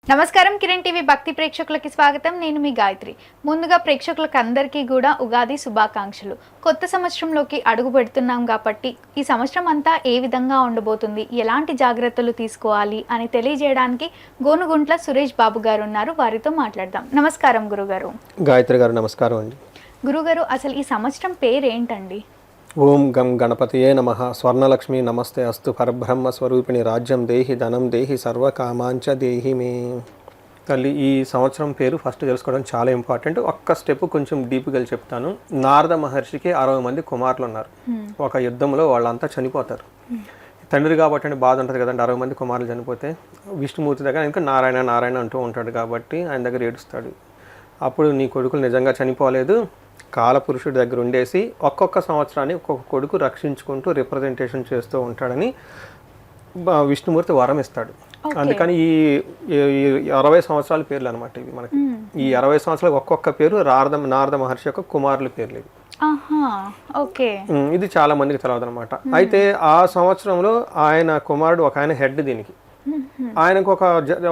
నమస్కారం కిరణ్ టీవీ భక్తి ప్రేక్షకులకి స్వాగతం. నేను మీ గాయత్రి. ముందుగా ప్రేక్షకులకు అందరికీ కూడా ఉగాది శుభాకాంక్షలు. కొత్త సంవత్సరంలోకి అడుగు పెడుతున్నాం కాబట్టి ఈ సంవత్సరం అంతా ఏ విధంగా ఉండబోతుంది, ఎలాంటి జాగ్రత్తలు తీసుకోవాలి అని తెలియజేయడానికి గోనుగుంట్ల సురేష్ బాబు గారు ఉన్నారు. వారితో మాట్లాడదాం. నమస్కారం గురుగారు. గాయత్రి గారు నమస్కారం అండి. గురుగారు, అసలు ఈ సంవత్సరం పేరేంటండి? ఓం గం గణపతియే నమః. స్వర్ణలక్ష్మి నమస్తే అస్తు. పరబ్రహ్మ స్వరూపిణి రాజ్యం దేహి ధనం దేహి సర్వకామాంచ దేహి మే. తల్లి, ఈ సంవత్సరం పేరు ఫస్ట్ తెలుసుకోవడం చాలా ఇంపార్టెంట్. ఒక్క స్టెప్ కొంచెం డీప్గా వెళ్ళి చెప్తాను. నారద మహర్షికి 60 మంది కుమారులు ఉన్నారు. ఒక యుద్ధంలో వాళ్ళంతా చనిపోతారు. తండ్రి కాబట్టి అంటే బాధ ఉంటుంది కదండి. 60 మంది కుమారులు చనిపోతే విష్ణుమూర్తి దగ్గర ఇంకా నారాయణ నారాయణ అంటూ ఉంటాడు కాబట్టి ఆయన దగ్గర ఏడుస్తాడు. అప్పుడు నీ కొడుకులు నిజంగా చనిపోలేదు, కాలపురుషుడి దగ్గర ఉండేసి ఒక్కొక్క సంవత్సరాన్ని ఒక్కొక్క కొడుకు రక్షించుకుంటూ రిప్రజెంటేషన్ చేస్తూ ఉంటాడని విష్ణుమూర్తి వరం ఇస్తాడు. అందుకని ఈ 60 సంవత్సరాల పేర్లు అనమాట ఇవి మనకి. ఈ 60 సంవత్సరాలకు ఒక్కొక్క పేరు నారద మహర్షి యొక్క కుమారుల పేర్లు ఇవి. ఇది చాలా మందికి తెలియదు అనమాట. అయితే ఆ సంవత్సరంలో ఆయన కుమారుడు ఒక ఆయన హెడ్ దీనికి. ఆయనకు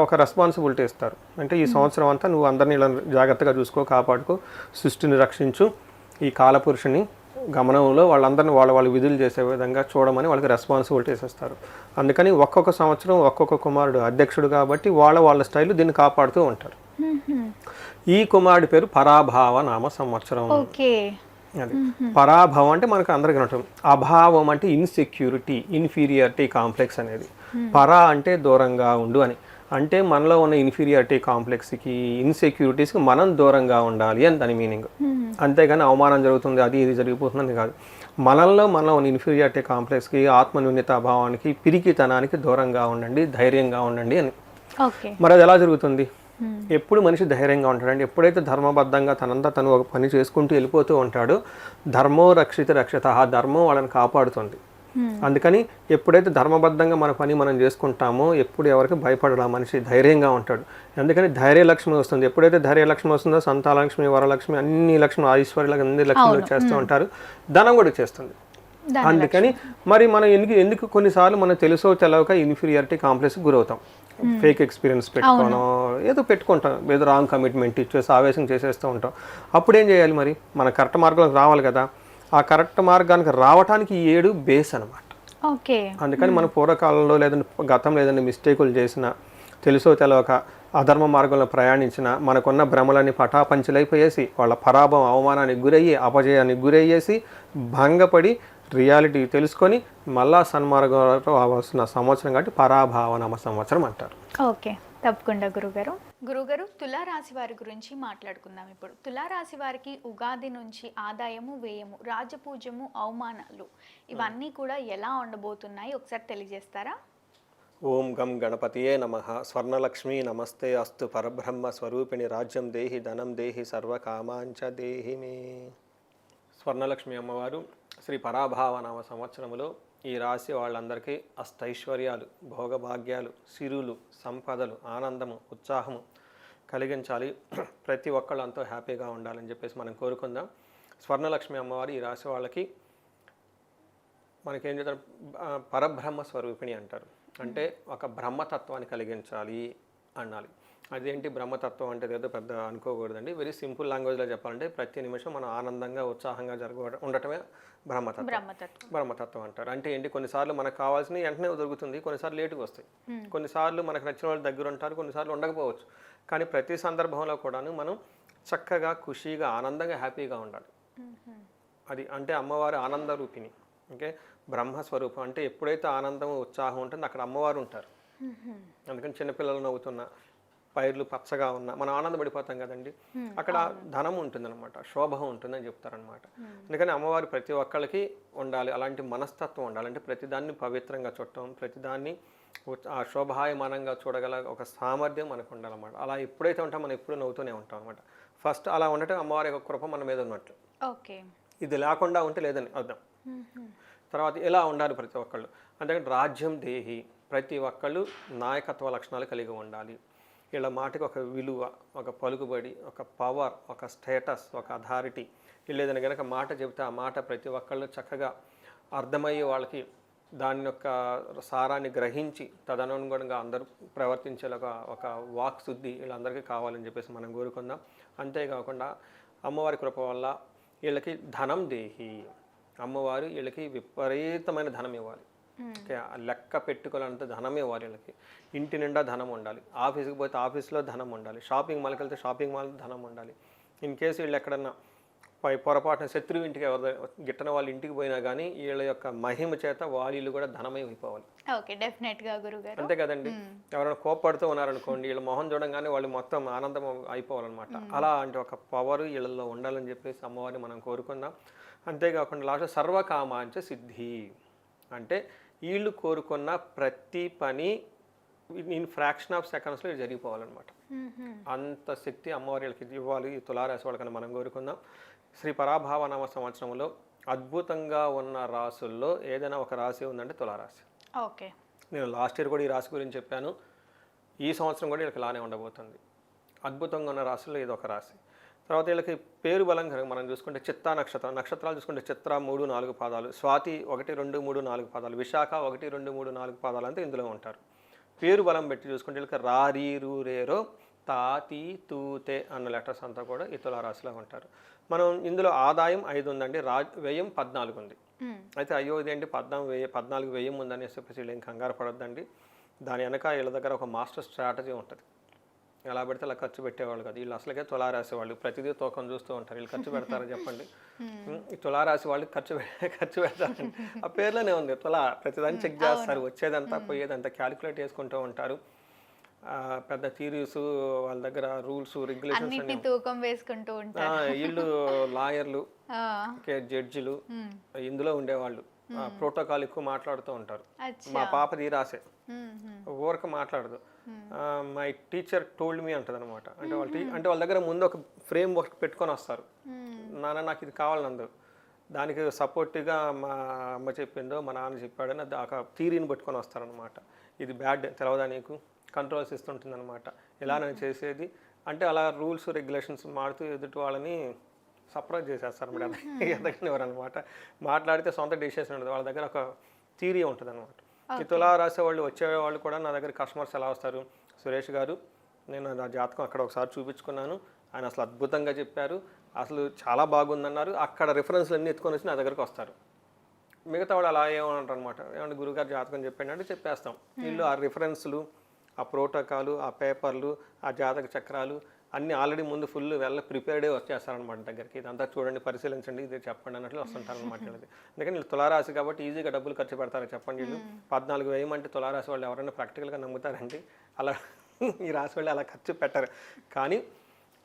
ఒక రెస్పాన్సిబిలిటీ ఇస్తారు. అంటే ఈ సంవత్సరం అంతా నువ్వు అందరినీ ఇలా జాగ్రత్తగా చూసుకో, కాపాడుకో, సృష్టిని రక్షించు, ఈ కాలపురుషుని గమనంలో వాళ్ళందరినీ వాళ్ళ విధులు చేసే విధంగా చూడమని వాళ్ళకి రెస్పాన్సిబిలిటీస్ ఇస్తారు. అందుకని ఒక్కొక్క సంవత్సరం ఒక్కొక్క కుమారుడు అధ్యక్షుడు కాబట్టి వాళ్ళ స్టైల్ దీన్ని కాపాడుతూ ఉంటారు. ఈ కుమారుడి పేరు పరాభావ నామ సంవత్సరం. అది పరాభవం అంటే మనకు అందరికీ ఉంటుంది. అభావం అంటే ఇన్సెక్యూరిటీ, ఇన్ఫీరియారిటీ కాంప్లెక్స్ అనేది. పరా అంటే దూరంగా ఉండు అని. అంటే మనలో ఉన్న ఇన్ఫీరియారిటీ కాంప్లెక్స్కి, ఇన్సెక్యూరిటీస్కి మనం దూరంగా ఉండాలి అని దాని మీనింగ్. అంతేగాని అవమానం జరుగుతుంది అది ఇది జరిగిపోతుందని కాదు. మనలో ఉన్న ఇన్ఫీరియారిటీ కాంప్లెక్స్కి, ఆత్మన్యూన్యత భావానికి, పిరికితనానికి దూరంగా ఉండండి, ధైర్యంగా ఉండండి అని. మరి అది ఎలా జరుగుతుంది? ఎప్పుడు మనిషి ధైర్యంగా ఉంటాడండి ఎప్పుడైతే ధర్మబద్ధంగా తనంతా తను ఒక పని చేసుకుంటూ వెళ్ళిపోతూ ఉంటాడో, ధర్మో రక్షిత రక్షత, ఆ ధర్మం వాళ్ళని కాపాడుతుంది. అందుకని ఎప్పుడైతే ధర్మబద్ధంగా మన పని మనం చేసుకుంటామో ఎప్పుడు ఎవరికి భయపడడా మనిషి ధైర్యంగా ఉంటాడు. అందుకని ధైర్యలక్ష్మి వస్తుంది. ఎప్పుడైతే ధైర్యలక్ష్మి వస్తుందో సంతానలక్ష్మి, వరలక్ష్మి, అన్ని లక్ష్మి, ఐశ్వర్యాలకు అన్ని లక్ష్మిలు చేస్తూ ఉంటారు. ధనం కూడా చేస్తుంది. అందుకని మరి మనం ఎందుకు కొన్నిసార్లు మనం తెలుసో తెలవక ఇన్ఫీరియారిటీ కాంప్లెక్స్కి గురవుతాం. ఫేక్ ఎక్స్పీరియన్స్ పెట్టుకోవడం, ఏదో పెట్టుకుంటాం, ఏదో రాంగ్ కమిట్మెంట్ ఇచ్చేసి ఆవేశం చేసేస్తూ ఉంటాం. అప్పుడు ఏం చేయాలి? మరి మన కరెక్ట్ మార్గంలోకి రావాలి కదా. ఆ కరెక్ట్ మార్గానికి రావడానికి ఈ 7 బేస్ అనమాట. అందుకని మన పూర్వకాలంలో లేదంటే గతంలో ఏదైనా మిస్టేకులు చేసినా, తెలుసో తెలవక అధర్మ మార్గంలో ప్రయాణించిన మనకున్న భ్రమలన్నీ పటాపంచలైపోయేసి వాళ్ళ పరాభవం, అవమానానికి గురయ్యి, అపజయానికి గురయ్యేసి, భంగపడి రియాలిటీ తెలుసుకొని మళ్ళా సన్మార్గంలో రావాల్సిన సంవత్సరం కాబట్టి పరాభావనామ సంవత్సరం అంటారు. ఓకే, తప్పకుండా గురుగారు. తులారాశి వారి గురించి మాట్లాడుకుందాం ఇప్పుడు. తులారాశి వారికి ఉగాది నుంచి ఆదాయము, వ్యయము, రాజపూజ్యము, అవమానాలు ఇవన్నీ కూడా ఎలా ఉండబోతున్నాయి ఒకసారి తెలియజేస్తారా? ఓం గం గణపతియే నమః. స్వర్ణలక్ష్మి నమస్తే అస్తు. పరబ్రహ్మ స్వరూపిణి రాజ్యం దేహి ధనం దేహి సర్వకామాంచ దేహి మే. స్వర్ణలక్ష్మి అమ్మవారు శ్రీ పరాభావనామ సంవత్సరంలో ఈ రాశి వాళ్ళందరికీ అష్టైశ్వర్యాలు, భోగభాగ్యాలు, సిరులు, సంపదలు, ఆనందము, ఉత్సాహము కలిగించాలి. ప్రతి ఒక్కళ్ళు ఎంతో హ్యాపీగా ఉండాలని చెప్పేసి మనం కోరుకుందాం. స్వర్ణలక్ష్మి అమ్మవారు ఈ రాశి వాళ్ళకి మనకేం చేస్తారు, పరబ్రహ్మ స్వరూపిణి అంటారు. అంటే ఒక బ్రహ్మతత్వాన్ని కలిగించాలి అనాలి. అదేంటి బ్రహ్మతత్వం అంటే ఏదో పెద్ద అనుకోకూడదండి. వెరీ సింపుల్ లాంగ్వేజ్లో చెప్పాలంటే ప్రతి నిమిషం మనం ఆనందంగా, ఉత్సాహంగా ఉండటమే బ్రహ్మతత్వం అంటారు. అంటే ఏంటి, కొన్నిసార్లు మనకు కావాల్సినవి వెంటనే దొరుకుతుంది, కొన్నిసార్లు లేటుగా వస్తాయి. కొన్నిసార్లు మనకు నచ్చిన వాళ్ళు దగ్గర ఉంటారు, కొన్నిసార్లు ఉండకపోవచ్చు. కానీ ప్రతి సందర్భంలో కూడాను మనం చక్కగా, ఖుషీగా, ఆనందంగా, హ్యాపీగా ఉండాలి. అది అంటే అమ్మవారి ఆనంద రూపిణి. ఓకే, బ్రహ్మస్వరూపం అంటే ఎప్పుడైతే ఆనందం, ఉత్సాహం ఉంటుందో అక్కడ అమ్మవారు ఉంటారు. అందుకని చిన్నపిల్లలు నవ్వుతున్నా, పైర్లు పచ్చగా ఉన్నా మనం ఆనందపడిపోతాం కదండి. అక్కడ ధనం ఉంటుందన్నమాట, శోభ ఉంటుందని చెప్తారనమాట. అందుకని అమ్మవారు ప్రతి ఒక్కళ్ళకి ఉండాలి, అలాంటి మనస్తత్వం ఉండాలి. అంటే ప్రతిదాన్ని పవిత్రంగా చూడటం, ప్రతిదాన్ని ఆ శోభాయమానంగా చూడగల ఒక సామర్థ్యం మనకు ఉండాలన్నమాట. అలా ఎప్పుడైతే ఉంటాం మనం ఎప్పుడు నవ్వుతూనే ఉంటాం అనమాట. ఫస్ట్ అలా ఉండటం అమ్మవారి యొక్క కృప మన మీద ఉన్నట్లు. ఇది లేకుండా ఉంటే లేదని అర్థం. తర్వాత ఎలా ఉండాలి ప్రతి ఒక్కళ్ళు అంటే రాజ్యం దేహి, ప్రతి ఒక్కళ్ళు నాయకత్వ లక్షణాలు కలిగి ఉండాలి. వీళ్ళ మాటకి ఒక విలువ, ఒక పలుకుబడి, ఒక పవర్, ఒక స్టేటస్, ఒక అథారిటీ. వీళ్ళు ఏదైనా కనుక మాట చెబితే ఆ మాట ప్రతి ఒక్కళ్ళు చక్కగా అర్థమయ్యే వాళ్ళకి దాని యొక్క సారాన్ని గ్రహించి తదనుగుణంగా అందరూ ప్రవర్తించేలాగా ఒక వాక్ శుద్ధి వీళ్ళందరికీ కావాలని చెప్పేసి మనం కోరుకుందాం. అంతేకాకుండా అమ్మవారి కృప వల్ల వీళ్ళకి ధనం దేహి, అమ్మవారు వీళ్ళకి విపరీతమైన ధనం ఇవ్వాలి. ఓకే, లెక్క పెట్టుకోవాలంటే ధనం ఇవ్వాలి వీళ్ళకి. ఇంటి నిండా ధనం ఉండాలి, ఆఫీస్కి పోతే ఆఫీస్లో ధనం ఉండాలి, షాపింగ్ మాల్కి వెళ్తే షాపింగ్ మాల్ ధనం ఉండాలి. ఇన్ కేసు వీళ్ళు ఎక్కడన్నా పొరపాటున శత్రువు ఇంటికి గిట్టన వాళ్ళ ఇంటికి పోయినా కానీ వీళ్ళ యొక్క మహిమ చేత వాళ్ళు కూడా ధనమై అయిపోవాలి. ఓకే, డెఫినెట్గా గురుగారు. అంతే కదండి. ఎవరైనా కోప్పడుతూ ఉన్నారనుకోండి, వీళ్ళ మొహం చూడంగానే వాళ్ళు మొత్తం ఆనందం అయిపోవాలన్నమాట. అలా అంటే ఒక పవర్ వీళ్ళల్లో ఉండాలని చెప్పేసి అమ్మవారిని మనం కోరుకుందాం. అంతేకాకుండా లాస్ట్ సర్వకామాంచ సిద్ధి అంటే వీళ్ళు కోరుకున్న ప్రతి పని ఇన్ ఫ్రాక్షన్ ఆఫ్ సెకండ్స్లో జరిగిపోవాలన్నమాట. అంత శక్తి అమ్మవారి వీళ్ళకి ఇవ్వాలి. ఈ తులారాశి వాళ్ళకన్నా మనం కోరుకుందాం. శ్రీ పరాభావనామ సంవత్సరంలో అద్భుతంగా ఉన్న రాసుల్లో ఏదైనా ఒక రాశి ఉందంటే తులారాశి. ఓకే, నేను లాస్ట్ ఇయర్ కూడా ఈ రాశి గురించి చెప్పాను. ఈ సంవత్సరం కూడా వీళ్ళకి ఇలానే ఉండబోతుంది. అద్భుతంగా ఉన్న రాశుల్లో ఇది ఒక రాశి. తర్వాత వీళ్ళకి పేరు బలం కనుక మనం చూసుకుంటే చిత్తా నక్షత్రాలు చూసుకుంటే చిత్ర 3, 4 పాదాలు, స్వాతి 1, 2, 3, 4 పాదాలు, విశాఖ 1, 2, 3, 4 పాదాలు అంతా ఇందులో ఉంటారు. పేరు బలం పెట్టి చూసుకుంటే వీళ్ళకి రారీ రూరేరో తాతి తూతే అన్న లెటర్స్ అంతా కూడా ఈ తులారాశిలో ఉంటారు. మనం ఇందులో ఆదాయం 5 ఉందండి, వ్యయం 14 ఉంది. అయితే అయ్యో ఇదేంటి 14 వ్యయం ఉందని చెప్పేసి వీళ్ళు ఏం కంగారు పడొద్దండి. దాని వెనక వీళ్ళ దగ్గర ఒక మాస్టర్ స్ట్రాటజీ ఉంటుంది. ఎలా పెడితే అలా ఖర్చు పెట్టేవాళ్ళు కదా. వీళ్ళు అసలుకే తులారాశి వాళ్ళు ప్రతిదీ తూకం చూస్తూ ఉంటారు. వీళ్ళు ఖర్చు పెడతారని చెప్పండి. ఈ తులారాశి వాళ్ళు ఖర్చు పెడతారండి. ఆ పేర్లోనే ఉంది తులా. ప్రతిదాన్ని చెక్ చేస్తారు, వచ్చేదంతా పోయేదంతా క్యాలిక్యులేట్ చేసుకుంటూ ఉంటారు. పెద్ద థియరీస్ వాళ్ళ దగ్గర, రూల్స్ రెగ్యులేషన్స్ తూకం వేసుకుంటూ ఉంటారు. వీళ్ళు లాయర్లు, జడ్జిలు ఇందులో ఉండేవాళ్ళు. ప్రోటోకాల్ ఎక్కువ మాట్లాడుతూ ఉంటారు. మా పాపది ఈ రాసే, ఊరక మాట్లాడదు. మై టీచర్ టోల్డ్ మీ అంటది అనమాట. అంటే వాళ్ళ దగ్గర ముందు ఒక ఫ్రేమ్ వర్క్ పెట్టుకొని వస్తారు. నాన్న నాకు ఇది కావాలనందు, దానికి సపోర్టివ్గా మా అమ్మ చెప్పిందో మా నాన్న చెప్పాడని ఒక థీరీని పెట్టుకొని వస్తారనమాట. ఇది బ్యాడ్ తెలవదా నీకు, కంట్రోల్స్ ఇస్తుంటుంది అనమాట. ఎలా నేను చేసేది అంటే అలా రూల్స్ రెగ్యులేషన్స్ మారుతూ ఎదుటి వాళ్ళని సర్ప్రైజ్ చేసేస్తారు మేడం. ఎదగనివారు అనమాట. మాట్లాడితే సొంత డిసిషన్ ఉండదు, వాళ్ళ దగ్గర ఒక థియరీ ఉంటుంది అనమాట. ఈ తులారాశి వాళ్ళు వచ్చేవాళ్ళు కూడా నా దగ్గర కస్టమర్స్ ఎలా వస్తారు, సురేష్ గారు నేను నా జాతకం అక్కడ ఒకసారి చూపించుకున్నాను, ఆయన అసలు అద్భుతంగా చెప్పారు, అసలు చాలా బాగుందన్నారు, అక్కడ రిఫరెన్స్లు అన్నీ ఎత్తుకొని వచ్చి నా దగ్గరకు వస్తారు. మిగతా వాళ్ళు అలా ఏమంటారు అనమాట, ఏమంటే గురుగారు జాతకం చెప్పండి అంటే చెప్పేస్తాం. వీళ్ళు ఆ రిఫరెన్స్లు, ఆ ప్రోటోకాలు, ఆ పేపర్లు, ఆ జాతక చక్రాలు అన్నీ ఆల్రెడీ ముందు ఫుల్ ప్రిపేర్డే వచ్చేస్తారనమాట దగ్గరికి. ఇదంతా చూడండి, పరిశీలించండి, ఇది చెప్పండి అన్నట్లు వస్తుంటారు అనమాట వీళ్ళది. అందుకని వీళ్ళు తులారాశి కాబట్టి ఈజీగా డబ్బులు ఖర్చు పెడతారు చెప్పండి. వీళ్ళు 14 వేయమంటే తులారాశి వాళ్ళు ఎవరైనా ప్రాక్టికల్గా నమ్ముతారండి? అలా ఈ రాశి వాళ్ళు అలా ఖర్చు పెట్టరు. కానీ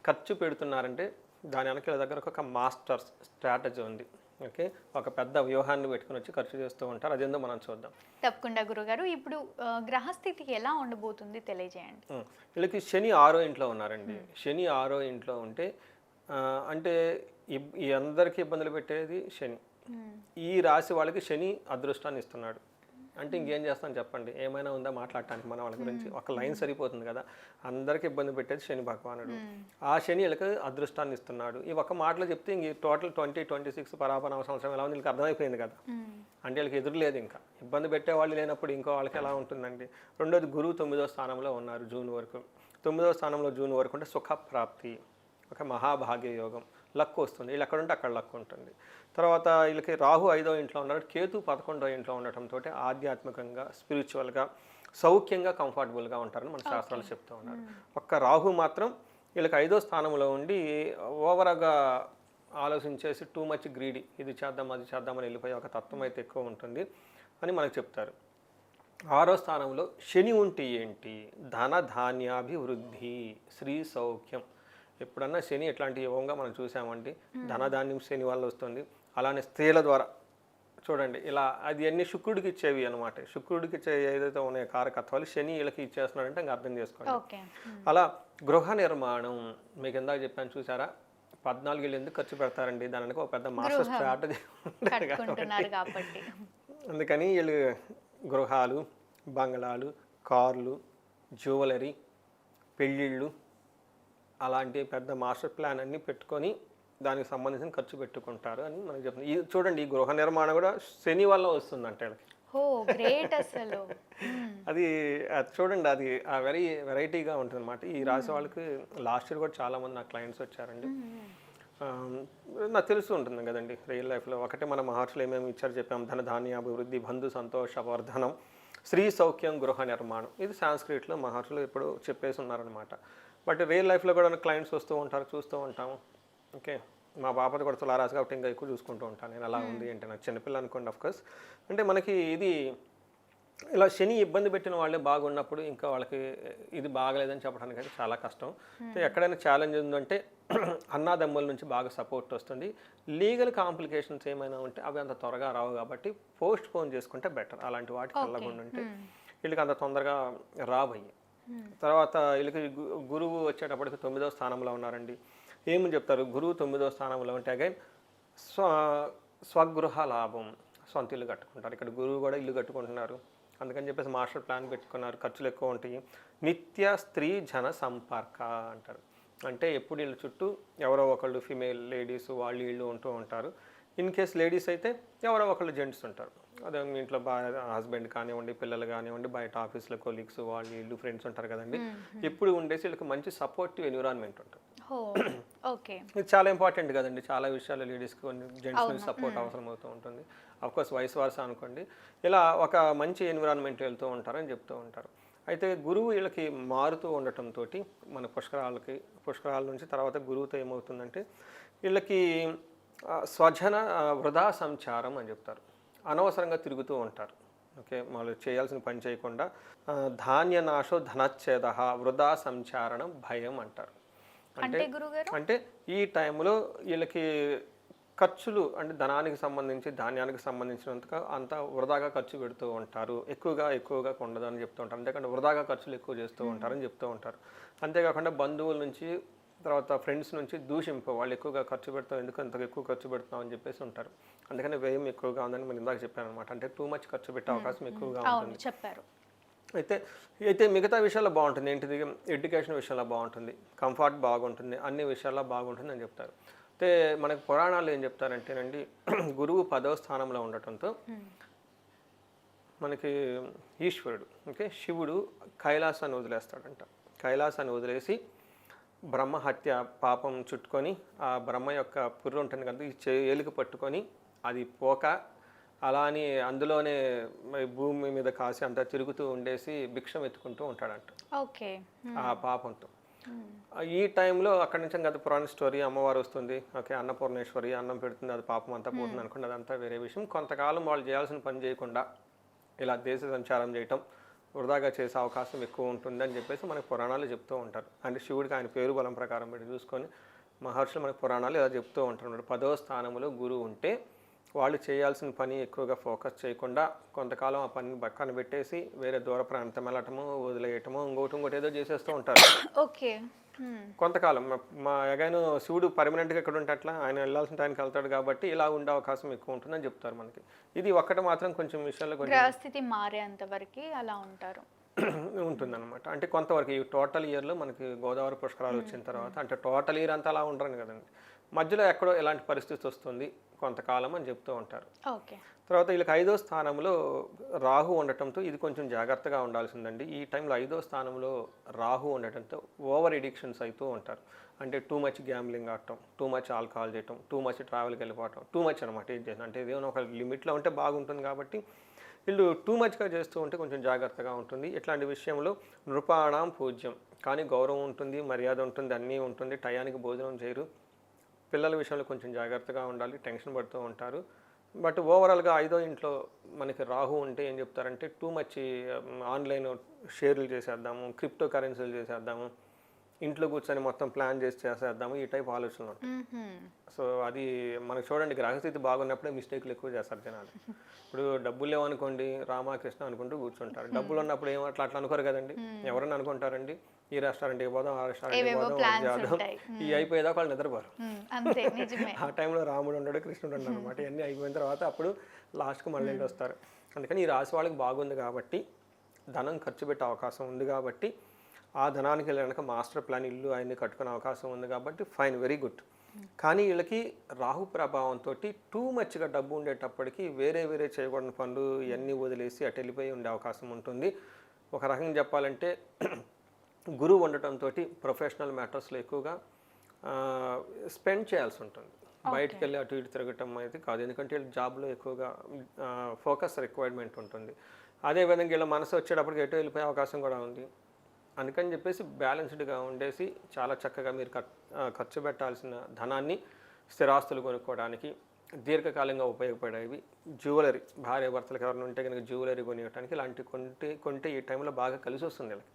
ఖర్చు పెడుతున్నారంటే దాని వెనక వీళ్ళ దగ్గర ఒక మాస్టర్ స్ట్రాటజీ ఉంది. ఓకే, ఒక పెద్ద వ్యూహాన్ని పెట్టుకుని వచ్చి ఖర్చు చేస్తూ ఉంటారు. అదేందో మనం చూద్దాం. తప్పకుండా గురుగారు. ఇప్పుడు గ్రహస్థితి ఎలా ఉండబోతుంది తెలియజేయండి. వీళ్ళకి శని 6వ ఇంట్లో ఉన్నారండి. శని 6వ ఇంట్లో ఉంటే అంటే ఈ అందరికీ ఇబ్బందులు పెట్టేది శని. ఈ రాశి వాళ్ళకి శని అదృష్టాన్ని ఇస్తున్నాడు. అంటే ఇంకేం చేస్తాను చెప్పండి, ఏమైనా ఉందా మాట్లాడటానికి మన వాళ్ళ గురించి? ఒక లైన్ సరిపోతుంది కదా. అందరికీ ఇబ్బంది పెట్టేది శని భగవానుడు. ఆ శని వీళ్ళకి అదృష్టాన్ని ఇస్తున్నాడు. ఈ ఒక మాటలో చెప్తే ఇంక టోటల్ 2026 పరాపరామ సంవత్సరం ఎలా ఉంది వీళ్ళకి అర్థమైపోయింది కదా. అంటే వీళ్ళకి ఎదురు లేదు, ఇంకా ఇబ్బంది పెట్టే వాళ్ళు లేనప్పుడు ఇంకో వాళ్ళకి ఎలా ఉంటుందండి. రెండోది, గురువు 9వ స్థానంలో ఉన్నారు జూన్ వరకు. 9వ స్థానంలో జూన్ వరకు అంటే సుఖప్రాప్తి, ఒక మహాభాగ్య యోగం, లక్ వస్తుంది. వీళ్ళు ఎక్కడ ఉంటే అక్కడ లక్ ఉంటుంది. తర్వాత వీళ్ళకి రాహు 5వ ఇంట్లో ఉన్నాడు, కేతు 11వ ఇంట్లో ఉండటంతో ఆధ్యాత్మికంగా, స్పిరిచువల్గా, సౌఖ్యంగా, కంఫర్టబుల్గా ఉంటారని మన శాస్త్రాలు చెప్తూ ఉన్నారు. ఒక్క రాహు మాత్రం వీళ్ళకి 5వ స్థానంలో ఉండి ఓవర్గా ఆలోచించేసి టూ మచ్ గ్రీడీ, ఇది చేద్దాం అది చేద్దామని వెళ్ళిపోయే ఒక తత్వం అయితే ఎక్కువ ఉంటుంది అని మనకు చెప్తారు. 6వ స్థానంలో శని ఉంటే ఏంటి, ధన ధాన్యాభివృద్ధి, శ్రీ సౌఖ్యం. ఎప్పుడన్నా శని ఎట్లాంటి యోగంగా మనం చూసామండి, ధనధాన్యం శని వల్ల వస్తుంది. అలానే స్త్రీల ద్వారా చూడండి ఇలా, అది అన్ని శుక్రుడికి ఇచ్చేవి అనమాట. శుక్రుడికి ఇచ్చే ఏదైతే ఉన్నాయో కారకత్వాలు శని వీళ్ళకి ఇచ్చేస్తున్నాడంటే ఇంకా అర్థం చేసుకోండి. అలా గృహ నిర్మాణం మీకు ఇందాక చెప్పాను చూసారా, 14 ఏళ్ళు ఎందుకు ఖర్చు పెడతారండి, దానికి ఒక పెద్ద మాస్టర్ స్ట్రాటజీ ఉంటుంది కాబట్టి. అందుకని వీళ్ళు గృహాలు, బంగ్లాలు, కార్లు, జ్యువెలరీ, పెళ్ళిళ్ళు అలాంటి పెద్ద మాస్టర్ ప్లాన్ అన్ని పెట్టుకొని దానికి సంబంధించిన ఖర్చు పెట్టుకుంటారు అని మనకు చెప్తుంది. ఈ చూడండి, ఈ గృహ నిర్మాణం కూడా శని వల్ల వస్తుందంటే వీళ్ళకి. ఓ గ్రేట్ అసలు. అది చూడండి, అది వెరైటీగా ఉంటుంది అనమాట. ఈ రాశి వాళ్ళకి లాస్ట్ ఇయర్ కూడా చాలామంది నా క్లయింట్స్ వచ్చారండి. ఆ, నాకు తెలుసు ఉంటుంది కదండి రియల్ లైఫ్లో. ఒకటే మన మహర్షులు ఏమేమి ఇచ్చారు చెప్పాం: ధన ధాన్యాభివృద్ధి, బంధు సంతోషవర్ధనం, స్త్రీ సౌఖ్యం, గృహ నిర్మాణం. ఇది సాంస్క్రిట్లో మహర్షులు ఇప్పుడు చెప్పేసి ఉన్నారనమాట. బట్ రియల్ లైఫ్లో కూడా క్లయింట్స్ వస్తూ ఉంటారు, చూస్తూ ఉంటాము. ఓకే, మా పాపది కూడా తులారాశి కాబట్టి ఇంకా ఎక్కువ చూసుకుంటూ ఉంటాను నేను. అలా ఉంది అంటే నాకు చిన్నపిల్ల అనుకోండి ఆఫ్కోర్స్. అంటే మనకి ఇది ఇలా శని ఇబ్బంది పెట్టిన వాళ్ళే బాగున్నప్పుడు ఇంకా వాళ్ళకి ఇది బాగలేదని చెప్పడానికి అయితే చాలా కష్టం. ఎక్కడైనా ఛాలెంజ్ ఉందంటే అన్నాదమ్ముల నుంచి బాగా సపోర్ట్ వస్తుంది. లీగల్ కాంప్లికేషన్స్ ఏమైనా ఉంటే అవి అంత త్వరగా రావు కాబట్టి పోస్ట్ పోన్ చేసుకుంటే బెటర్. అలాంటి వాటికి వెళ్ళకుండా ఉంటే వీళ్ళకి అంత తొందరగా రాబోయి. తర్వాత వీళ్ళకి గురువు వచ్చేటప్పటికి 9వ స్థానంలో ఉన్నారండి. ఏమని చెప్తారు? గురువు 9వ స్థానంలో ఉంటే అగైన్ స్వగృహ లాభం, సొంత ఇల్లు కట్టుకుంటారు. ఇక్కడ గురువు కూడా ఇల్లు కట్టుకుంటున్నారు. అందుకని చెప్పేసి మాస్టర్ ప్లాన్ పెట్టుకున్నారు. ఖర్చులు ఎక్కువ ఉంటాయి. నిత్య స్త్రీ జన సంపర్క అంటారు. అంటే ఎప్పుడు వీళ్ళ చుట్టూ ఎవరో ఒకళ్ళు ఫిమేల్ లేడీస్ వాళ్ళు వీళ్ళు ఉంటూ ఉంటారు. ఇన్ కేస్ లేడీస్ అయితే ఎవరో ఒకళ్ళు జెంట్స్ ఉంటారు. అదే మీ ఇంట్లో హస్బెండ్ కానివ్వండి, పిల్లలు కానివ్వండి, బయట ఆఫీస్లో కొలీగ్స్ వాళ్ళు వీళ్ళు ఫ్రెండ్స్ ఉంటారు కదండి. ఎప్పుడు ఉండేసి వీళ్ళకి మంచి సపోర్టివ్ ఎన్విరాన్మెంట్ ఉంటుంది. ఇది చాలా ఇంపార్టెంట్ కదండి. చాలా విషయాలు లేడీస్కి జెంట్స్ నుంచి సపోర్ట్ అవసరం అవుతూ ఉంటుంది. అఫ్కోర్స్ వయసు వరుస అనుకోండి. ఇలా ఒక మంచి ఎన్విరాన్మెంట్ వెళ్తూ ఉంటారని చెప్తూ ఉంటారు. అయితే గురువు వీళ్ళకి మారుతూ ఉండటంతో మన పుష్కరాల నుంచి తర్వాత గురువుతో ఏమవుతుందంటే వీళ్ళకి స్వజన వృధా సంచారం అని చెప్తారు. అనవసరంగా తిరుగుతూ ఉంటారు. ఓకే, వాళ్ళు చేయాల్సిన పని చేయకుండా ధాన్యనాశో ధనచ్ఛేద వృధా సంచారణం భయం అంటారు. అంటే ఈ టైంలో వీళ్ళకి ఖర్చులు అంటే ధనానికి సంబంధించి ధాన్యానికి సంబంధించినంతగా అంత వృధాగా ఖర్చు పెడుతూ ఉంటారు. ఎక్కువగా ఉండదు అని చెప్తూ ఉంటారు. అంతేకాకుండా వృధాగా ఖర్చులు ఎక్కువ చేస్తూ ఉంటారని చెప్తూ ఉంటారు. అంతేకాకుండా బంధువుల నుంచి తర్వాత ఫ్రెండ్స్ నుంచి దూషింపు, వాళ్ళు ఎక్కువగా ఖర్చు పెడతాం, ఎందుకు అంత ఎక్కువ ఖర్చు పెడతాం అని చెప్పేసి ఉంటారు. అందుకని వ్యయం ఎక్కువగా ఉందని నేను ఇందాక చెప్పాను అనమాట. అంటే టూ మచ్ ఖర్చు పెట్టే అవకాశం ఎక్కువగా ఉంటుంది చెప్పారు. అయితే మిగతా విషయాల్లో బాగుంటుంది. ఏంటిది? ఎడ్యుకేషన్ విషయంలో బాగుంటుంది, కంఫర్ట్ బాగుంటుంది, అన్ని విషయాల్లో బాగుంటుంది అని చెప్తారు. అయితే మనకు పురాణాలు ఏం చెప్తారంటేనండి, గురువు 10వ స్థానంలో ఉండటంతో మనకి ఈశ్వరుడు ఓకే శివుడు కైలాసాన్ని వదిలేస్తాడంట. కైలాసాన్ని వదిలేసి బ్రహ్మహత్య పాపం చుట్టుకొని ఆ బ్రహ్మ యొక్క పుర్రు ఉంటుంది కదా, ఈ ఏలుగు పట్టుకొని అది పోక అలా అని అందులోనే భూమి మీద కాసి అంతా తిరుగుతూ ఉండేసి భిక్షం ఎత్తుకుంటూ ఉంటాడంట ఆ పాపంతో. ఈ టైంలో అక్కడి నుంచి గత పురాణ స్టోరీ, అమ్మవారు వస్తుంది, ఓకే అన్నపూర్ణేశ్వరి అన్నం పెడుతుంది, అది పాపం అంతా పోతుంది అనుకోండి, అదంతా వేరే విషయం. కొంతకాలం వాళ్ళు చేయాల్సిన పని చేయకుండా ఇలా దేశ సంచారం చేయటం వృధాగా చేసే అవకాశం ఎక్కువ ఉంటుందని చెప్పేసి మనకు పురాణాలు చెప్తూ ఉంటారు. అంటే శివుడికి ఆయన పేరు బలం ప్రకారం పెట్టి చూసుకొని మహర్షులు మనకు పురాణాలు ఇలా చెప్తూ ఉంటారు. 10వ స్థానంలో గురువు ఉంటే వాళ్ళు చేయాల్సిన పని ఎక్కువగా ఫోకస్ చేయకుండా కొంతకాలం ఆ పనిని పక్కన పెట్టేసి వేరే దూర ప్రాంతం వెళ్ళటము, వదిలేయటము, ఇంకోటి ఏదో చేసేస్తూ ఉంటారు. కొంతకాలం మా ఎగైనా శివుడు పర్మనెంట్గా ఎక్కడ ఉంటే అట్లా ఆయన వెళ్ళాల్సిన టైంకి వెళ్తాడు కాబట్టి ఇలా ఉండే అవకాశం ఎక్కువ ఉంటుందని చెప్తారు మనకి. ఇది ఒక్కటి మాత్రం కొంచెం విషయాల్లో గ్రహస్థితి మారేంత వరకు అలా ఉంటారు ఉంటుందన్నమాట. అంటే కొంతవరకు ఈ టోటల్ ఇయర్లో మనకి గోదావరి పుష్కరాలు వచ్చిన తర్వాత, అంటే టోటల్ ఇయర్ అంతా అలా ఉండరు కదండి, మధ్యలో ఎక్కడో ఎలాంటి పరిస్థితి వస్తుంది కొంతకాలం అని చెప్తూ ఉంటారు. తర్వాత వీళ్ళకి 5వ స్థానంలో రాహు ఉండటంతో ఇది కొంచెం జాగ్రత్తగా ఉండాల్సిందండి. ఈ టైంలో 5వ స్థానంలో రాహు ఉండటంతో ఓవర్ ఎడిక్షన్స్ అవుతూ ఉంటారు. అంటే టూ మచ్ గ్యాంబ్లింగ్ ఆడటం, టూ మచ్ ఆల్కహాల్ చేయటం, టూ మచ్ ట్రావెల్కి వెళ్ళిపోవటం, టూ మచ్ అనమాట. ఏం చేసిన అంటే ఏదైనా ఒక లిమిట్లో ఉంటే బాగుంటుంది కాబట్టి వీళ్ళు టూ మచ్గా చేస్తూ ఉంటే కొంచెం జాగ్రత్తగా ఉంటుంది. ఇట్లాంటి విషయంలో నృపాణం పూజ్యం, కానీ గౌరవం ఉంటుంది, మర్యాద ఉంటుంది, అన్నీ ఉంటుంది, టయానికి భోజనం చేయరు. పిల్లల విషయంలో కొంచెం జాగ్రత్తగా ఉండాలి, టెన్షన్ పడుతూ ఉంటారు. బట్ ఓవరాల్గా 5వ ఇంట్లో మనకి రాహు ఉంటే ఏం చెప్తారంటే టూ మచ్ ఆన్లైన్ షేర్లు చేసేద్దాము, క్రిప్టో కరెన్సీలు చేసేద్దాము, ఇంట్లో కూర్చొని మొత్తం ప్లాన్ చేసి చేసేద్దాము, ఈ టైప్ ఆలోచనలు ఉంటాయి. సో అది మనకు చూడండి, గ్రహస్థితి బాగున్నప్పుడే మిస్టేక్లు ఎక్కువ చేస్తారు జనాలు. ఇప్పుడు డబ్బులు లేవనుకోండి, రామకృష్ణ అనుకుంటూ కూర్చుంటారు. డబ్బులు ఉన్నప్పుడు ఏమో అట్లా అనుకోరు కదండి. ఎవరన్నా అనుకుంటారండి ఈ రెస్టారెంట్కి పోదాం, ఆ రెస్టారెంట్కి పోదాం, చేద్దాం, ఈ అయిపోయేదాకా వాళ్ళు నిద్రపోరు. ఆ టైంలో రాముడు ఉండడు, కృష్ణుడు ఉండడు అనమాట. ఇవన్నీ అయిపోయిన తర్వాత అప్పుడు లాస్ట్కి మళ్ళీ వస్తారు. అందుకని ఈ రాశి వాళ్ళకి బాగుంది కాబట్టి, ధనం ఖర్చు పెట్టే అవకాశం ఉంది కాబట్టి, ఆ ధనానికి వెళ్ళడానికి మాస్టర్ ప్లాన్ ఇల్లు ఆయన్ని కట్టుకునే అవకాశం ఉంది కాబట్టి ఫైన్, వెరీ గుడ్. కానీ వీళ్ళకి రాహు ప్రభావంతో టూ మచ్గా డబ్బు ఉండేటప్పటికి వేరే వేరే చేయకూడని పనులు ఇవన్నీ వదిలేసి అటు వెళ్ళిపోయి ఉండే అవకాశం ఉంటుంది. ఒక రకంగా చెప్పాలంటే గురువు ఉండటంతో ప్రొఫెషనల్ మ్యాటర్స్లో ఎక్కువగా స్పెండ్ చేయాల్సి ఉంటుంది. బయటికి వెళ్ళి అటు ఇటు తిరగటం అయితే కాదు, ఎందుకంటే వీళ్ళ జాబ్లో ఎక్కువగా ఫోకస్ రిక్వైర్మెంట్ ఉంటుంది. అదేవిధంగా వీళ్ళ మనసు వచ్చేటప్పటికి ఎటు వెళ్ళిపోయే అవకాశం కూడా ఉంది. అందుకని చెప్పేసి బ్యాలెన్స్డ్గా ఉండేసి చాలా చక్కగా మీరు ఖర్చు పెట్టాల్సిన ధనాన్ని స్థిరాస్తులు కొనుక్కోవడానికి, దీర్ఘకాలంగా ఉపయోగపడేవి జ్యువెలరీ, భార్య భర్తలకు ఎవరైనా ఉంటే కనుక జ్యువెలరీ కొనివ్వడానికి ఇలాంటి కొంటే ఈ టైంలో బాగా కలిసి వస్తుంది వీళ్ళకి.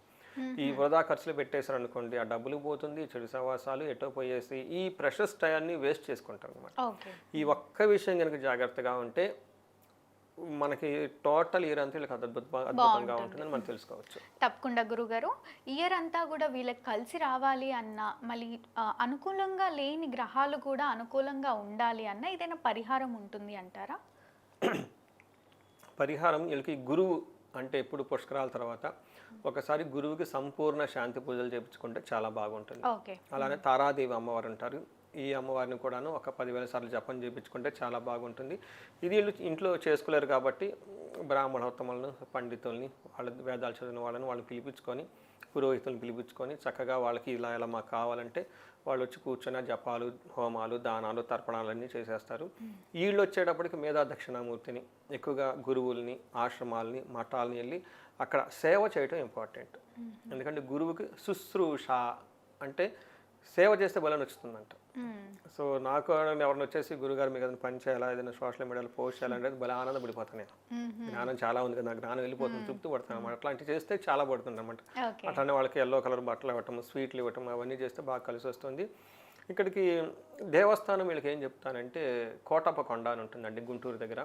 ఈ వృధా ఖర్చులు పెట్టేశారు అనుకోండి, ఆ డబ్బులు పోతుంది, చెడు సవాసాలు ఎటో పోయేసి ఈ ప్రెషస్ టయాన్ని వేస్ట్ చేసుకుంటారు అనమాట. ఈ ఒక్క విషయం కనుక జాగ్రత్తగా ఉంటే మనకి టోటల్ ఇయర్ అంతా వీళ్ళకి అద్భుతంగా ఉంటుందని మనం తెలుసుకోవచ్చు. తప్పకుండా గురుగారు, ఇయర్ అంతా కూడా వీళ్ళకి కలిసి రావాలి అన్న, మళ్ళీ అనుకూలంగా లేని గ్రహాలు కూడా అనుకూలంగా ఉండాలి అన్న ఏదైనా పరిహారం ఉంటుంది అంటారా? పరిహారం వీళ్ళకి గురువు అంటే ఎప్పుడు పుష్కరాల తర్వాత ఒకసారి గురువుకి సంపూర్ణ శాంతి పూజలు చేయించుకుంటే చాలా బాగుంటుంది. అలానే తారాదేవి అమ్మవారు ఉంటారు, ఈ అమ్మవారిని కూడాను ఒక 10,000 సార్లు జపం చేయించుకుంటే చాలా బాగుంటుంది. ఇది వీళ్ళు ఇంట్లో చేసుకోలేరు కాబట్టి బ్రాహ్మణోత్తములను, పండితుల్ని, వాళ్ళ వేదాలు చదివిన వాళ్ళని పిలిపించుకొని, పురోహితులను పిలిపించుకొని చక్కగా వాళ్ళకి ఇలా ఇలా మాకు కావాలంటే వాళ్ళు వచ్చి కూర్చొని జపాలు, హోమాలు, దానాలు, తర్పణాలు అన్నీ చేసేస్తారు. వీళ్ళు వచ్చేటప్పటికి మేధా దక్షిణామూర్తిని, ఎక్కువగా గురువుల్ని, ఆశ్రమాలని, మఠాలని వెళ్ళి అక్కడ సేవ చేయటం ఇంపార్టెంట్. ఎందుకంటే గురువుకి శుశ్రూష అంటే సేవ చేస్తే బలం వస్తుందంట. సో నాకు ఎవరిని వచ్చేసి గురుగారు మీకు ఏదైనా పని చేయాలా, ఏదైనా సోషల్ మీడియాలో పోస్ట్ చేయాలంటే బల ఆనందపడిపోతాను నేను. జ్ఞానం చాలా ఉంది కదా, నాకు జ్ఞానం వెళ్ళిపోతుంది, చుట్టూ పడుతుంది అనమాట. అట్లాంటివి చేస్తే చాలా పడుతుంది అనమాట. అట్లానే వాళ్ళకి ఎల్లో కలర్ బట్టలు ఇవ్వటం, స్వీట్లు ఇవ్వటం, అవన్నీ చేస్తే బాగా కలిసి వస్తుంది. ఇక్కడికి దేవస్థానం వీళ్ళకి ఏం చెప్తానంటే కోటప్ప కొండ అని ఉంటుందండి గుంటూరు దగ్గర,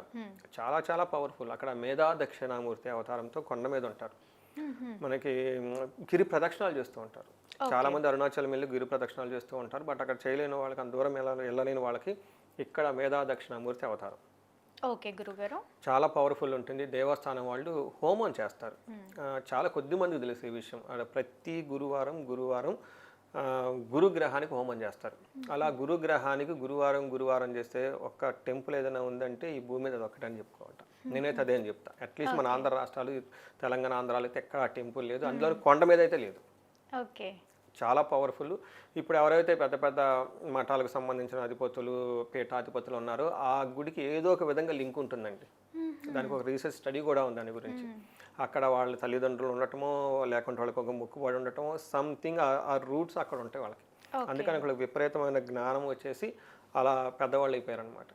చాలా చాలా పవర్ఫుల్. అక్కడ మేధా దక్షిణామూర్తి అవతారంతో కొండ మీద ఉంటారు. మనకి గిరి ప్రదక్షిణాలు చేస్తూ ఉంటారు. చాలా మంది అరుణాచలం వెళ్ళి గిరి ప్రదక్షిణాలు చేస్తూ ఉంటారు, బట్ అక్కడ చేయలేని వాళ్ళకి, అంత దూరం వెళ్ళలేని వాళ్ళకి ఇక్కడ మేధా దక్షిణామూర్తి అవతారం. ఓకే గురుగారు, చాలా పవర్ఫుల్ ఉంటుంది. దేవస్థానం వాళ్ళు హోమం చేస్తారు. చాలా కొద్ది మందికి తెలుసు ఈ విషయం. ప్రతి గురువారం గురుగ్రహానికి హోమం చేస్తారు. అలా గురుగ్రహానికి గురువారం చేస్తే ఒక్క టెంపుల్ ఏదైనా ఉందంటే ఈ భూమి మీద ఒక్కటే అని చెప్పుకోవట. నేనైతే అదే అని చెప్తా. అట్లీస్ట్ మన ఆంధ్ర రాష్ట్రాలు, తెలంగాణ, ఆంధ్రాలో అయితే ఎక్కడ టెంపుల్ లేదు, అందులో కొండ మీద అయితే లేదు. ఓకే, చాలా పవర్ఫుల్. ఇప్పుడు ఎవరైతే పెద్ద పెద్ద మఠాలకు సంబంధించిన అధిపతులు, పీఠాధిపతులు ఉన్నారో ఆ గుడికి ఏదో ఒక విధంగా లింక్ ఉంటుందండి. దానికి ఒక రీసెర్చ్ స్టడీ కూడా ఉంది దాని గురించి. అక్కడ వాళ్ళ తల్లిదండ్రులు ఉండటమో, లేకుంటే వాళ్ళకి ఒక మొక్కుబడి ఉండటమో, సంథింగ్ ఆ రూట్స్ అక్కడ ఉంటాయి వాళ్ళకి. అందుకని అక్కడ విపరీతమైన జ్ఞానం వచ్చేసి అలా పెద్దవాళ్ళు అయిపోయారు అనమాట.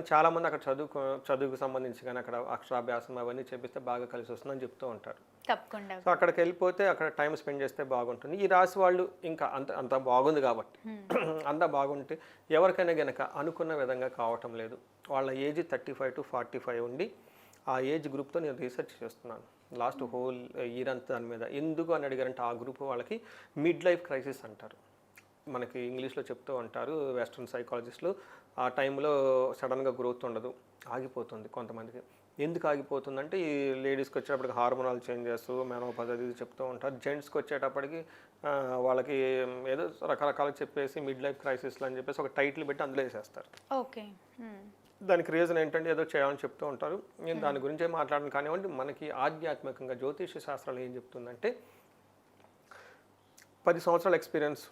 చాలామంది అక్కడ చదువుకు సంబంధించి కానీ అక్కడ అక్షరాభ్యాసం అవన్నీ చేపిస్తే బాగా కలిసి వస్తుందని చెప్తూ ఉంటారు. తప్పకుండా. సో అక్కడికి వెళ్ళిపోతే అక్కడ టైం స్పెండ్ చేస్తే బాగుంటుంది. ఈ రాశి వాళ్ళు ఇంకా అంత బాగుంది కాబట్టి అంత బాగుంటే ఎవరికైనా గనక అనుకున్న విధంగా కావటం లేదు, వాళ్ళ ఏజ్ 35 to 45 ఉండి ఆ ఏజ్ గ్రూప్తో నేను రీసెర్చ్ చేస్తున్నాను లాస్ట్ హోల్ ఇయర్ అంతా దాని మీద. ఎందుకు అని అడిగారంటే ఆ గ్రూప్ వాళ్ళకి మిడ్ లైఫ్ క్రైసిస్ అంటారు, మనకి ఇంగ్లీష్లో చెప్తూ ఉంటారు వెస్ట్రన్ సైకాలజిస్టులు. ఆ టైంలో సడన్గా గ్రోత్ ఉండదు, ఆగిపోతుంది కొంతమందికి. ఎందుకు ఆగిపోతుందంటే ఈ లేడీస్కి వచ్చేటప్పటికి హార్మోనల్ చేంజెస్, మెనోపాజ్ అది చెప్తూ ఉంటారు. జెంట్స్కి వచ్చేటప్పటికి వాళ్ళకి ఏదో రకరకాలు చెప్పేసి మిడ్ లైఫ్ క్రైసిస్లు అని చెప్పేసి ఒక టైటిల్ పెట్టి అందులో వేసేస్తారు. ఓకే, దానికి రీజన్ ఏంటంటే ఏదో చేయాలని చెప్తూ ఉంటారు. నేను దాని గురించే మాట్లాడను. కానివ్వండి, మనకి ఆధ్యాత్మికంగా జ్యోతిష శాస్త్రాలు ఏం చెప్తుందంటే 10 సంవత్సరాల ఎక్స్పీరియన్స్,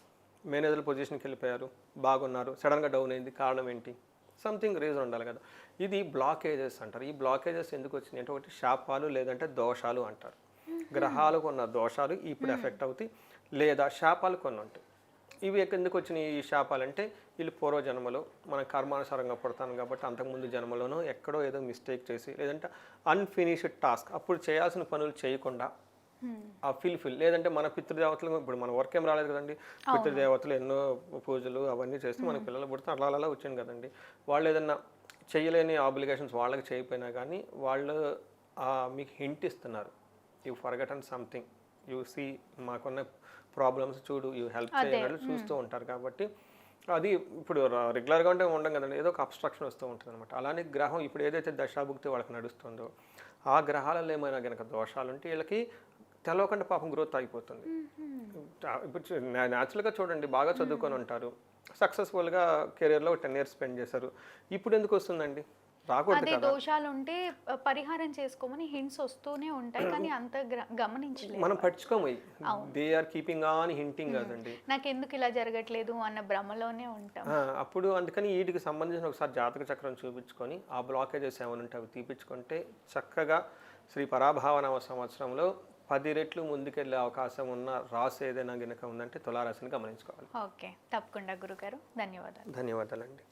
మేనేజర్ పొజిషన్కి వెళ్ళిపోయారు, బాగున్నారు, సడన్గా డౌన్ అయింది, కారణం ఏంటి? సంథింగ్ రీజన్ ఉండాలి కదా. ఇది బ్లాకేజెస్ అంటారు. ఈ బ్లాకేజెస్ ఎందుకు వచ్చినాయి అంటే ఒకటి శాపాలు లేదంటే దోషాలు అంటారు. గ్రహాలకు ఉన్న దోషాలు ఇప్పుడు ఎఫెక్ట్ అవుతాయి, లేదా శాపాలు కొన్ని ఉంటాయి. ఇవి ఎందుకు వచ్చినాయి ఈ శాపాలు అంటే వీళ్ళు పూర్వజన్మలో మనం కర్మానుసారంగా పడతాను కాబట్టి అంతకుముందు జన్మలోనో ఎక్కడో ఏదో మిస్టేక్ చేసి, లేదంటే అన్ఫినిష్డ్ టాస్క్ అప్పుడు చేయాల్సిన పనులు చేయకుండా ఆ ఫిల్ లేదంటే మన పితృదేవతలు, ఇప్పుడు మన వర్క్ ఏం రాలేదు కదండి, పితృదేవతలు ఎన్నో పూజలు అవన్నీ చేస్తే మన పిల్లలు పుడితే అలా వచ్చింది కదండి. వాళ్ళు ఏదన్నా చేయలేని ఆబ్లిగేషన్స్ వాళ్ళకి చేయకపోయినా కానీ వాళ్ళు మీకు హింట్ ఇస్తున్నారు, you forgotten something, you see మాకున్న ప్రాబ్లమ్స్ చూడు, యూ హెల్ప్ చేయగలరు, చూస్తూ ఉంటారు. కాబట్టి అది ఇప్పుడు రెగ్యులర్గా ఉంటే ఉండం కదండి, ఏదో ఒక అబ్స్ట్రక్షన్ వస్తూ ఉంటుంది అనమాట. అలానే గ్రహం ఇప్పుడు ఏదైతే దశాభుక్తి వాళ్ళకి నడుస్తుందో ఆ గ్రహాలలో ఏమైనా కనుక దోషాలు ఉంటే వీళ్ళకి తెలవకుండా పాపం గ్రోత్ అయిపోతుంది. ఇప్పుడు న్యాచురల్గా చూడండి, బాగా చదువుకొని ఉంటారు, సక్సెస్ఫుల్గా కెరియర్లో 10 ఇయర్స్ స్పెండ్ చేశారు. ఇప్పుడు ఎందుకు వస్తుందండి? రాకూడదు అదే కదా. దోషాలు ఉంటే పరిహారం చేసుకోమని హింట్స్ వస్తూనే ఉంటాయి, కానీ అంత గమనించలేదు. మనం పట్టించుకోము. They are keeping on hinting కదండి. నాకెందుకు ఇలా జరగట్లేదు అన్న భ్రమలోనే ఉంటాం. అప్పుడు అందుకని వీటికి సంబంధించిన ఒకసారి జాతక చక్రం చూపించుకొని ఆ బ్లాకేజెస్ ఏమైనా ఉంటే అవి తీపించుకుంటే చక్కగా శ్రీ పరాభావనవ సంవత్సరంలో 10 రెట్లు ముందుకెళ్ళే అవకాశం ఉన్న రాశి ఏదైనా గనుక ఉందంటే తులారాశిని గమనించుకోవాలి. ఓకే, తప్పకుండా గురుగారు, ధన్యవాదాలు. ధన్యవాదాలండి.